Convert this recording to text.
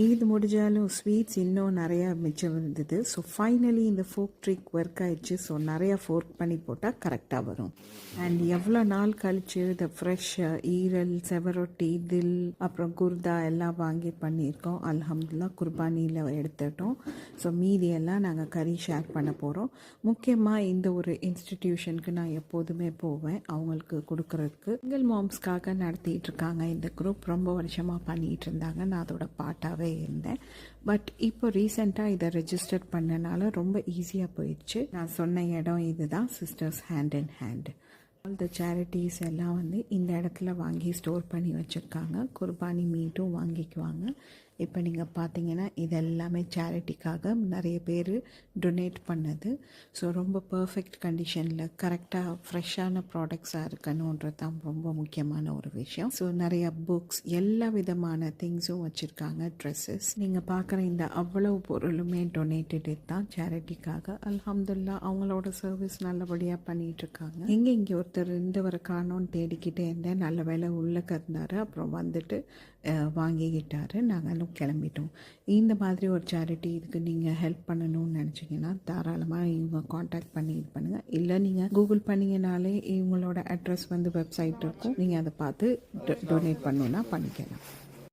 இது முடிஞ்சாலும் ஸ்வீட்ஸ் இன்னும் நிறையா மிச்சம் இருந்தது. ஸோ ஃபைனலி இந்த ஃபோக் ட்ரிக் ஒர்க் ஆயிடுச்சு. ஸோ நிறையா ஃபோர்க் பண்ணி போட்டால் கரெக்டாக வரும். அண்ட் எவ்வளோ நாள் கழிச்சு இந்த ஃப்ரெஷ் ஈரல், செவரொட்டி, தில், அப்புறம் குர்தா எல்லாம் வாங்கி பண்ணியிருக்கோம். அல்ஹம்துலில்லாஹ் குர்பானியில் எடுத்துட்டோம். ஸோ மீதியெல்லாம் நாங்கள் கறி ஷேர் பண்ண போகிறோம். முக்கியமாக இந்த ஒரு இன்ஸ்டிடியூஷனுக்கு நான் எப்போதுமே போவேன் அவங்களுக்கு கொடுக்குறதுக்கு. சிங்கிள் மாம்ஸ்க்காக நடத்திட்டு இருக்காங்க இந்த குரூப். ரொம்ப வருஷமாக பண்ணிகிட்டு இருந்தாங்க. நான் அதோட பாட்டாகவே இருந்தேன். பட் இப்போ ரீசெண்டாக இதை ரெஜிஸ்டர் பண்ணனால ரொம்ப ஈஸியாக போயிடுச்சு. நான் சொன்ன இடம் இதுதான், sisters hand in hand. All the charities எல்லாம் இந்த இடத்துல வாங்கி ஸ்டோர் பண்ணி வச்சுருக்காங்க. குர்பானி மீட்டும் வாங்கிக்குவாங்க. இப்போ நீங்கள் பார்த்தீங்கன்னா இது எல்லாமே சேரிட்டிக்காக நிறைய பேர் டொனேட் பண்ணது. ஸோ ரொம்ப பர்ஃபெக்ட் கண்டிஷனில் கரெக்டாக ஃப்ரெஷ்ஷான ப்ராடக்ட்ஸாக இருக்கணுன்றது தான் ரொம்ப முக்கியமான ஒரு விஷயம். ஸோ நிறைய புக்ஸ், எல்லா விதமான திங்ஸும் வச்சுருக்காங்க. ட்ரெஸ்ஸஸ், நீங்கள் பார்க்குற இந்த அவ்வளவு பொருளுமே டொனேட்டடு தான் சேரிட்டிக்காக. அல்ஹம்துலில்லாஹ் அவங்களோட சர்வீஸ் நல்லபடியாக பண்ணிகிட்ருக்காங்க. இங்கே ஒருத்தர் வர காணோன்னு தேடிக்கிட்டே இருந்தேன். நல்ல வேலை உள்ளக்க இருந்தார். அப்புறம் வந்துட்டு வாங்கிக்கிட்டாரு. நாங்களும் கிளம்பிட்டோம். இந்த மாதிரி ஒரு சேரிட்டி இதுக்கு நீங்கள் ஹெல்ப் பண்ணணும்னு நினச்சிங்கன்னா தாராளமாக இவங்க காண்டாக்ட் பண்ணி இது பண்ணுங்கள். இல்லை நீங்கள் கூகுள் பண்ணிங்கனாலே இவங்களோட அட்ரஸ் வெப்சைட் இருக்கும். நீங்கள் அதை பார்த்து டொனேட் பண்ணணுன்னா பண்ணிக்கலாம்.